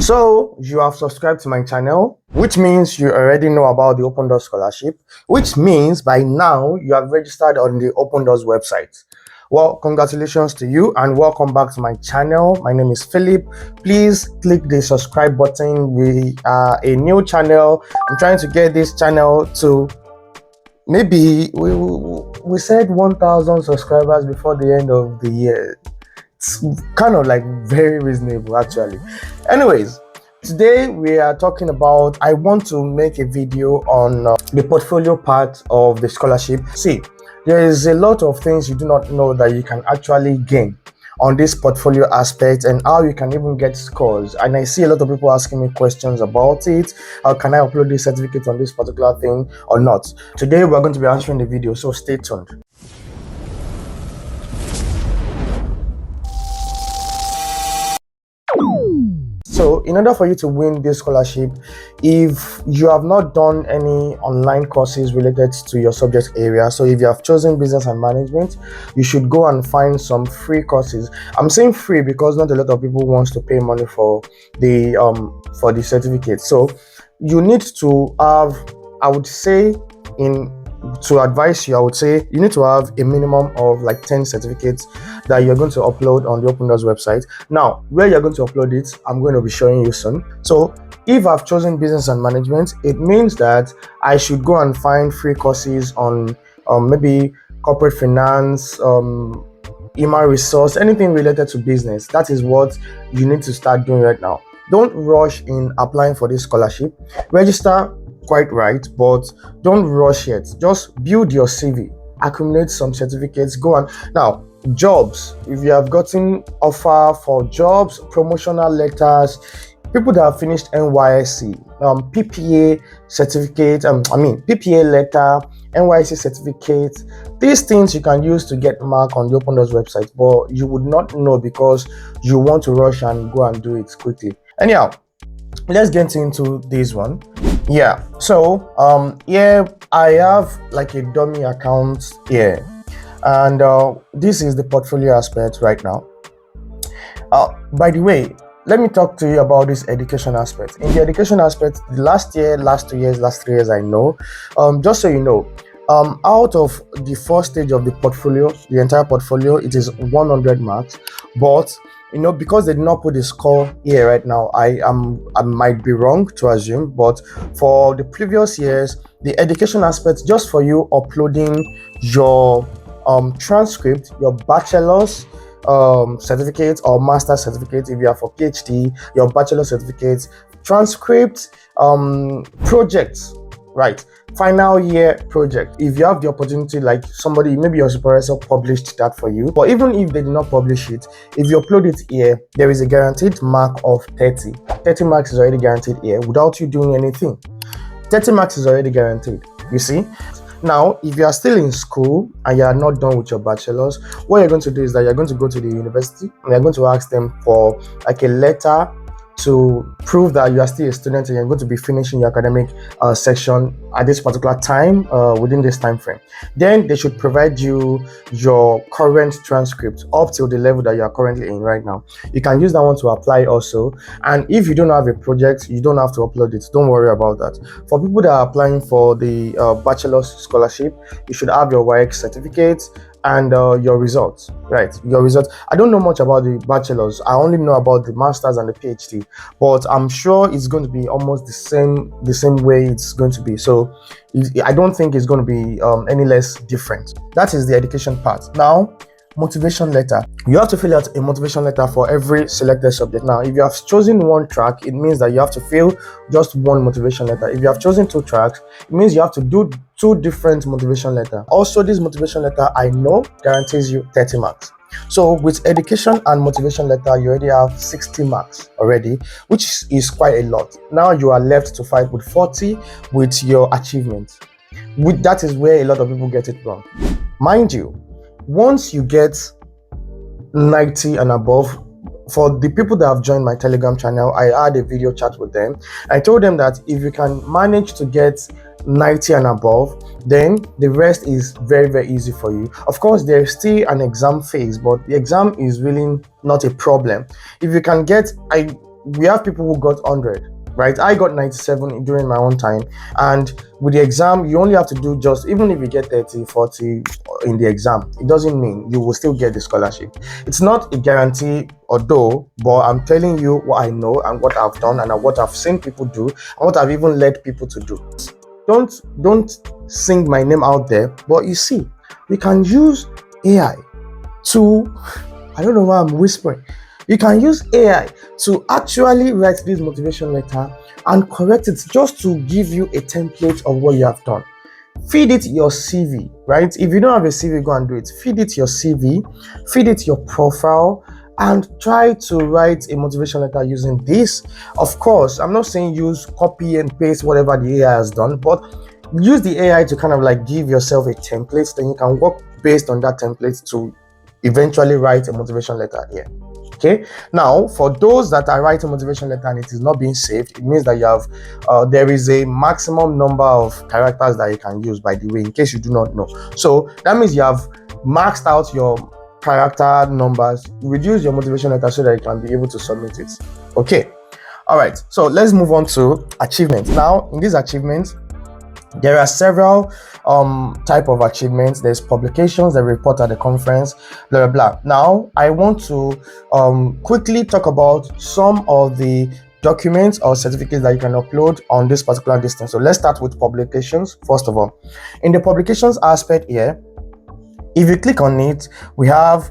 So you have subscribed to my channel, which means you already know about the Open Doors Scholarship, which means by now you have registered on the Open Doors website. Well, congratulations to you and welcome back to my channel. My name is Philip. Please click the subscribe button. We are a new channel. I'm trying to get this channel to maybe we said 1,000 subscribers before the end of the year. It's kind of like very reasonable actually. Anyways, today we are talking about, I want to make a video on the portfolio part of the scholarship. See, there is a lot of things you do not know that you can actually gain on this portfolio aspect and how you can even get scores. And I see a lot of people asking me questions about it. How can I upload this certificate on this particular thing or not? Today we're going to be answering the video, so stay tuned. So in order for you to win this scholarship, if you have not done any online courses related to your subject area, so if you have chosen business and management, you should go and find some free courses. I'm saying free because not a lot of people wants to pay money for the certificate. So you need to have, I would say, to advise you, I would say you need to have a minimum of like 10 certificates that you're going to upload on the Open Doors website. Now, where you're going to upload it, I'm going to be showing you soon. So if I've chosen business and management, it means that I should go and find free courses on maybe corporate finance, human resource, anything related to business. That is what you need to start doing right now. Don't rush in applying for this scholarship. Register, quite right, but don't rush yet. Just build your CV, accumulate some certificates, go on. Now, jobs, if you have gotten offer for jobs, promotional letters, people that have finished NYSC, PPA certificate, PPA letter, NYSC certificate, these things you can use to get mark on the Open Doors website, but you would not know because you want to rush and go and do it quickly. Anyhow, let's get into this one. Yeah, so here I have like a dummy account here, and this is the portfolio aspect right now. By the way, let me talk to you about this education aspect. In the education aspect, the last 3 years I know, just so you know, out of the first stage of the portfolio, the entire portfolio, it is 100 marks, but because they did not put the score here right now, I might be wrong to assume, but for the previous years, the education aspect, just for you uploading your transcript, your bachelor's certificate or master's certificate, if you are for PhD, your bachelor certificate, transcript, projects, right, final year project. If you have the opportunity, like somebody, maybe your supervisor published that for you, but even if they did not publish it, if you upload it here, there is a guaranteed mark of 30 marks is already guaranteed here without you doing anything. 30 marks is already guaranteed, you see. Now, if you are still in school and you are not done with your bachelor's, what you're going to do is that you're going to go to the university and you're going to ask them for like a letter to prove that you are still a student and you're going to be finishing your academic section at this particular time, within this time frame. Then they should provide you your current transcript up till the level that you are currently in right now. You can use that one to apply also. And if you don't have a project, you don't have to upload it. Don't worry about that. For people that are applying for the bachelor's scholarship, you should have your WAEC certificate and your results, right? Your results. I don't know much about the bachelor's. I only know about the master's and the PhD, but I'm sure it's going to be almost the same way it's going to be. So I don't think it's going to be any less different. That is the education part. Now, motivation letter. You have to fill out a motivation letter for every selected subject. Now, if you have chosen one track, it means that you have to fill just one motivation letter. If you have chosen 2 tracks, it means you have to do 2 different motivation letter. Also, this motivation letter, I know, guarantees you 30 marks. So with education and motivation letter, you already have 60 marks already, which is quite a lot. Now you are left to fight with 40 with your achievements. That is where a lot of people get it wrong. Mind you, once you get 90 and above, for the people that have joined my Telegram channel, I had a video chat with them. I told them that if you can manage to get 90 and above, then the rest is very, very easy for you. Of course, there's still an exam phase, but the exam is really not a problem. If you can get, we have people who got 100, right? I got 97 during my own time, and with the exam you only have to do, just even if you get 30, 40 in the exam, it doesn't mean you will still get the scholarship. It's not a guarantee, although, but I'm telling you what I know and what I've done and what I've seen people do and what I've even led people to do. Don't sing my name out there, but you see, we can use AI to, I don't know why I'm whispering. You can use AI to actually write this motivation letter and correct it, just to give you a template of what you have done. Feed it your CV, right? If you don't have a CV, go and do it. Feed it your CV, feed it your profile, and try to write a motivation letter using this. Of course, I'm not saying use copy and paste whatever the AI has done, but use the AI to kind of like give yourself a template, then you can work based on that template to eventually write a motivation letter here. Okay, now for those that are writing motivation letter and it is not being saved, it means that you have there is a maximum number of characters that you can use, by the way, in case you do not know. So that means you have maxed out your character numbers. Reduce your motivation letter so that you can be able to submit it. Okay, all right, so let's move on to achievements. Now in these achievements, there are several type of achievements. There's publications, the report at the conference, blah blah blah. Now I want to quickly talk about some of the documents or certificates that you can upload on this particular distance. So let's start with publications. First of all, in the publications aspect here, if you click on it, we have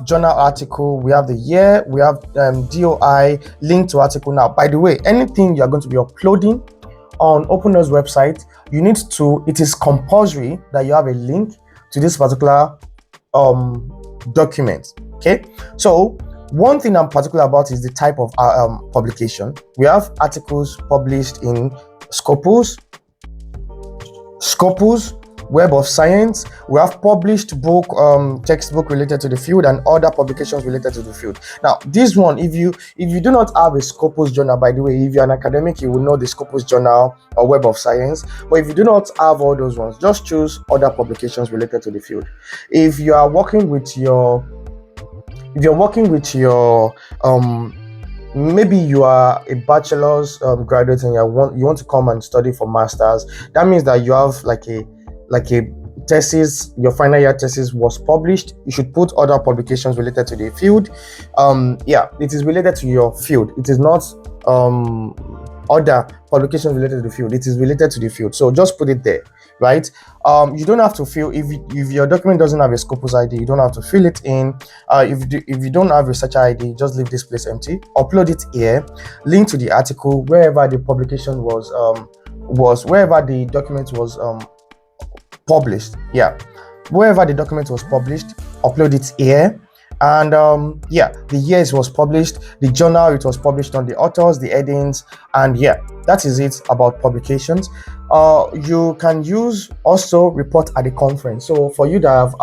journal article, we have the year, we have DOI, link to article. Now, by the way, anything you're going to be uploading on OpenDoors website, you need to, it is compulsory that you have a link to this particular document. Okay, so one thing I'm particular about is the type of publication. We have articles published in Scopus, Web of Science. We have published book, textbook related to the field, and other publications related to the field. Now, this one, if you do not have a Scopus journal, by the way, if you're an academic, you will know the Scopus journal or Web of Science. But if you do not have all those ones, just choose other publications related to the field. If you are working with your, maybe you are a bachelor's graduate and you want to come and study for masters, that means that you have like a thesis, your final year thesis was published, you should put other publications related to the field. Yeah, it is related to your field. It is not other publications related to the field. It is related to the field. So just put it there, right? You don't have to fill, if your document doesn't have a Scopus ID, you don't have to fill it in. If you don't have researcher ID, just leave this place empty. Upload it here. Link to the article wherever the publication was wherever the document was published. Yeah, wherever the document was published, upload it here. And yeah, the year it was published, the journal it was published on, the authors, the headings, and yeah, that is it about publications. You can use also report at the conference. So for you that have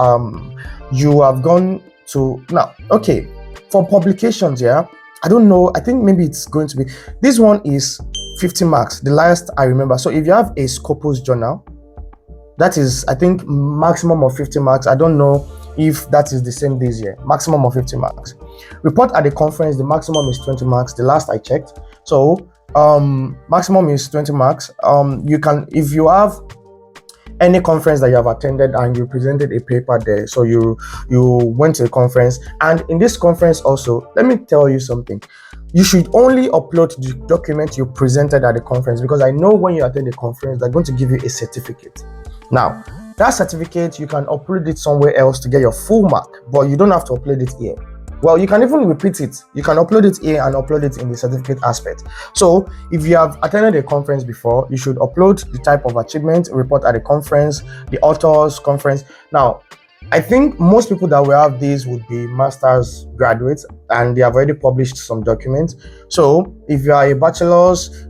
you have gone to, now okay, for publications, yeah, I don't know, I think maybe it's going to be, this one is 50 marks, the last I remember. So if you have a Scopus journal, that is, I think, maximum of 50 marks. I don't know if that is the same this year. Maximum of 50 marks. Report at the conference, the maximum is 20 marks, the last I checked. So maximum is 20 marks. You can, if you have any conference that you have attended and you presented a paper there, so you went to a conference, and in this conference also, let me tell you something, you should only upload the document you presented at the conference, because I know when you attend a conference, they're going to give you a certificate. Now, that certificate, you can upload it somewhere else to get your full mark, but you don't have to upload it here. Well, you can even repeat it. You can upload it here and upload it in the certificate aspect. So if you have attended a conference before, you should upload the type of achievement, report at the conference, the authors conference. Now, I think most people that will have these would be master's graduates, and they have already published some documents. So if you are a bachelor's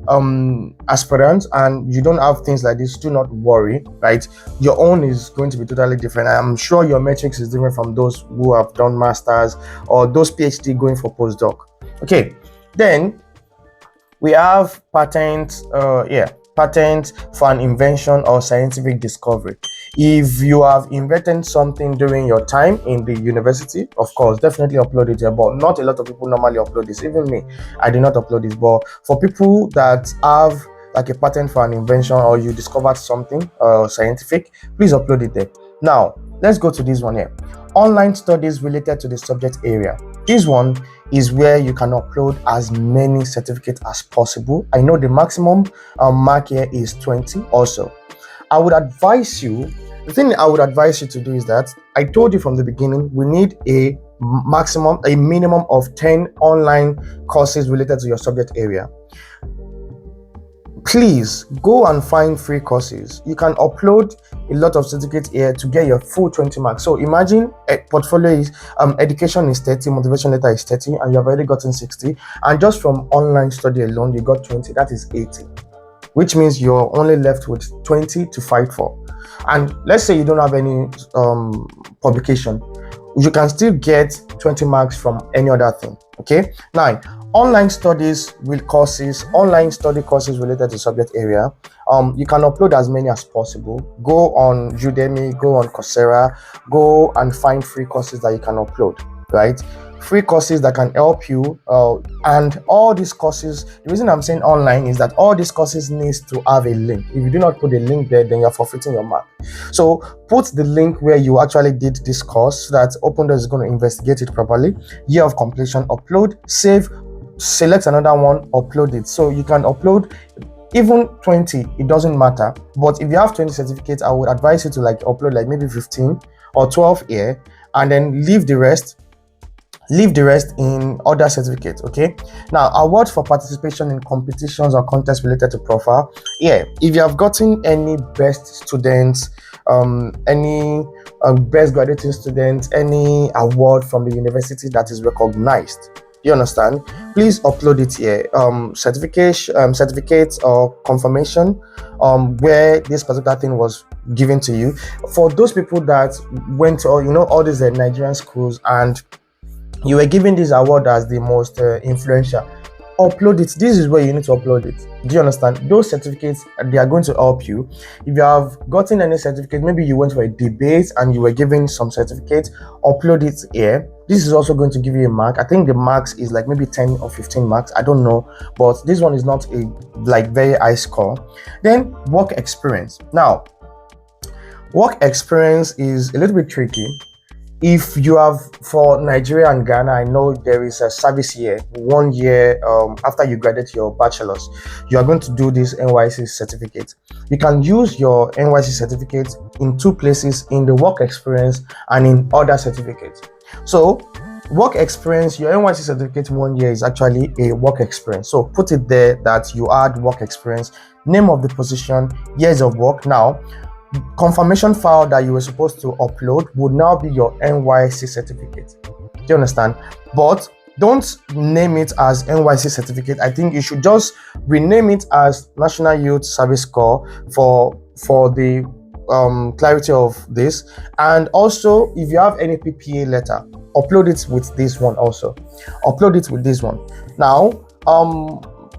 aspirant and you don't have things like this, do not worry, right? Your own is going to be totally different. I'm sure your metrics is different from those who have done masters or those PhD going for postdoc. Okay, then we have patent, patent for an invention or scientific discovery. If you have invented something during your time in the university, of course, definitely upload it here. But not a lot of people normally upload this. Even me, I did not upload this. But for people that have like a patent for an invention, or you discovered something scientific, please upload it there. Now, let's go to this one here. Online studies related to the subject area. This one is where you can upload as many certificates as possible. I know the maximum mark here is 20 also. I would advise you, the thing I would advise you to do is that I told you from the beginning, we need a minimum of 10 online courses related to your subject area. Please go and find free courses. You can upload a lot of certificates here to get your full 20 marks. So imagine a portfolio is education is 30, motivation letter is 30, and you have already gotten 60. And just from online study alone, you got 20, that is 80. Which means you're only left with 20 to fight for. And let's say you don't have any publication, you can still get 20 marks from any other thing. Okay, now online studies with courses, online study courses related to subject area. You can upload as many as possible. Go on Udemy, go on Coursera, go and find free courses that you can upload, right? Free courses that can help you, and all these courses, the reason I'm saying online is that all these courses needs to have a link. If you do not put a link there, then you're forfeiting your mark. So put the link where you actually did this course, so that OpenDoors is going to investigate it properly. Year of completion, upload, save, select another one, upload it. So you can upload even 20, it doesn't matter. But if you have 20 certificates, I would advise you to like upload like maybe 15 or 12 here, and then leave the rest in other certificates. Okay, now awards for participation in competitions or contests related to profile. Yeah, if you have gotten any best students, any best graduating students, any award from the university that is recognized, you understand, please upload it here. Certificates or confirmation where this particular thing was given to you. For those people that went to all these Nigerian schools and you were given this award as the most influential, upload it. This is where you need to upload it. Do you understand? Those certificates, they are going to help you. If you have gotten any certificate, maybe you went for a debate and you were given some certificate, upload it here. This is also going to give you a mark. I think the marks is like maybe 10 or 15 marks, I don't know, but this one is not a like very high score. Then work experience. Now, work experience is a little bit tricky. If you have, for Nigeria and Ghana, I know there is a service year, 1 year after you graduate your bachelor's, you are going to do this NYC certificate. You can use your NYC certificate in two places, in the work experience and in other certificates. So work experience, your NYC certificate 1 year is actually a work experience. So put it there that you add work experience, name of the position, years of work. Now, confirmation file that you were supposed to upload would now be your NYC certificate. Do you understand? But don't name it as NYC certificate. I think you should just rename it as National Youth Service Corps for the clarity of this. And also, if you have any PPA letter, upload it with this one also. Upload it with this one. Now,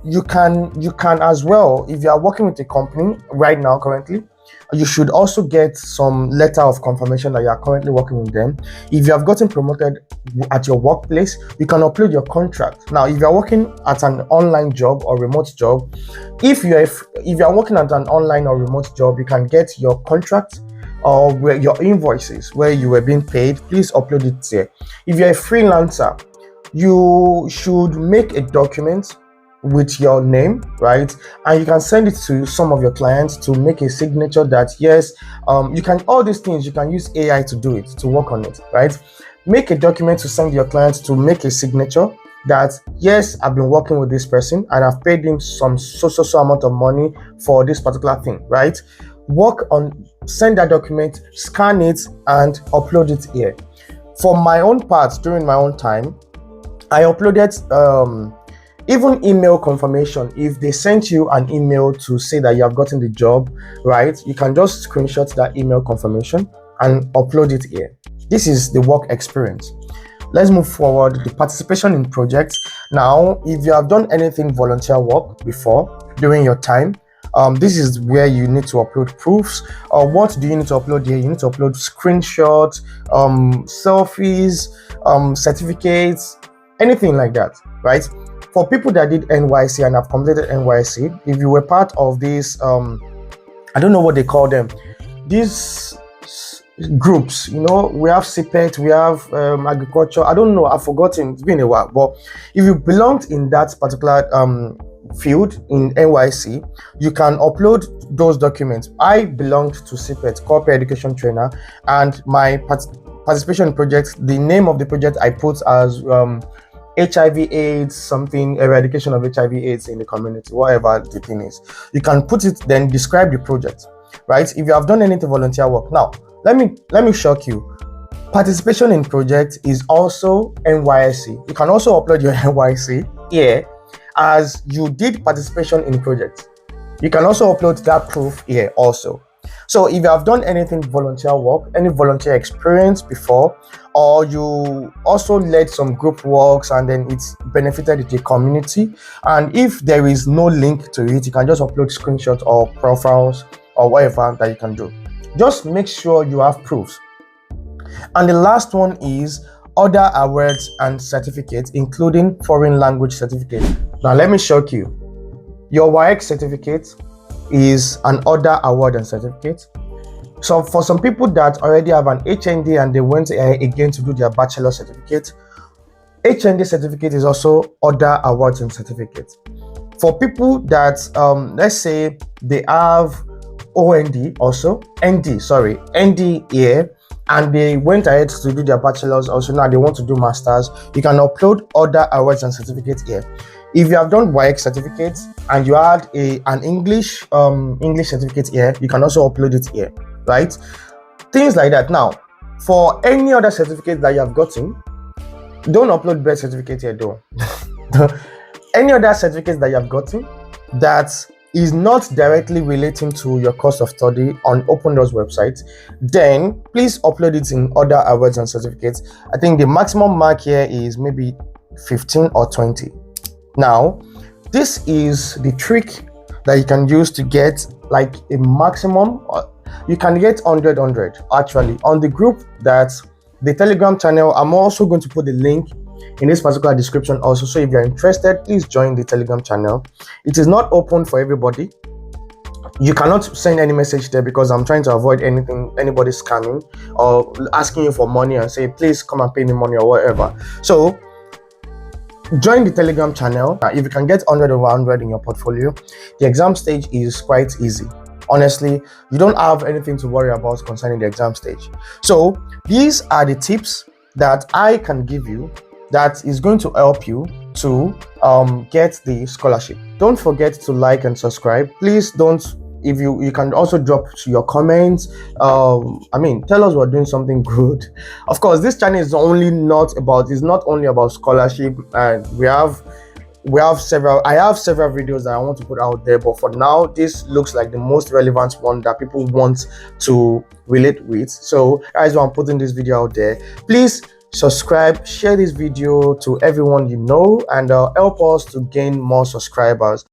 you can as well, if you are working with a company right now currently, you should also get some letter of confirmation that you are currently working with them. If you have gotten promoted at your workplace, you can upload your contract. Now, if you are working at an online job or remote job, if you are working at an online or remote job, you can get your contract or where your invoices where you were being paid. Please upload it there. If you're a freelancer, you should make a document with your name, right? And you can send it to some of your clients to make a signature that yes, you can, all these things you can use AI to do it, to work on it, right? Make a document to send your clients to make a signature that yes, I've been working with this person and I've paid him some so amount of money for this particular thing, right? Send that document, scan it and upload it here. For my own part, during my own time, I uploaded even email confirmation. If they sent you an email to say that you have gotten the job, right, you can just screenshot that email confirmation and upload it here. This is the work experience. Let's move forward. The participation in projects. Now, if you have done anything volunteer work before during your time, This is where you need to upload proofs. What do you need to upload here? You need to upload screenshots, selfies, certificates, anything like that, right? For people that did NYC and have completed NYC, if you were part of this, I don't know what they call them, these groups, we have CPET, we have agriculture, I don't know, I've forgotten, it's been a while. But if you belonged in that particular field in NYC, you can upload those documents. I belonged to CPET, Corporate Education Trainer, and my participation project, the name of the project I put as HIV/AIDS something, eradication of HIV/AIDS in the community, whatever the thing is. You can put it, then describe the project, right? If you have done anything volunteer work. Now, let me shock you. Participation in project is also NYSC. You can also upload your NYC here as you did participation in project. You can also upload that proof here also. So if you have done anything volunteer work, any volunteer experience before, or you also led some group works and then it's benefited the community, and if there is no link to it, you can just upload screenshots or profiles or whatever that you can do. Just make sure you have proofs. And the last one is other awards and certificates, including foreign language certificate. Now let me shock you. Your WAEC certificate is an other award and certificate. So for some people that already have an HND and they went again to do their bachelor certificate, HND certificate is also other awards and certificates. For people that let's say they have ND here, and they went ahead to do their bachelor's, also now they want to do masters, you can upload other awards and certificates here. If you have done WAEC certificates and you had an English certificate here, you can also upload it here, right? Things like that. Now, for any other certificate that you have gotten, don't upload birth certificate here though. Any other certificates that you have gotten that is not directly relating to your course of study on OPENDOORS website, then please upload it in other awards and certificates. I think the maximum mark here is maybe 15 or 20. Now, this is the trick that you can use to get like a maximum. You can get 100 actually on the group. That's the Telegram channel. I'm also going to put the link in this particular description also, so if you're interested, please join the Telegram channel. It is not open for everybody. You cannot send any message there because I'm trying to avoid anybody scamming or asking you for money and say please come and pay me money or whatever. So join the Telegram channel. If you can get 100 over 100 in your portfolio, the exam stage is quite easy. Honestly, you don't have anything to worry about concerning the exam stage. So these are the tips that I can give you that is going to help you to get the scholarship. Don't forget to like and subscribe. Please don't. If you can also drop your comments. Tell us we're doing something good. Of course, this channel is not only about scholarship, and I have several videos that I want to put out there, but for now this looks like the most relevant one that people want to relate with. So guys, I'm putting this video out there. Please subscribe, share this video to everyone you know, and help us to gain more subscribers.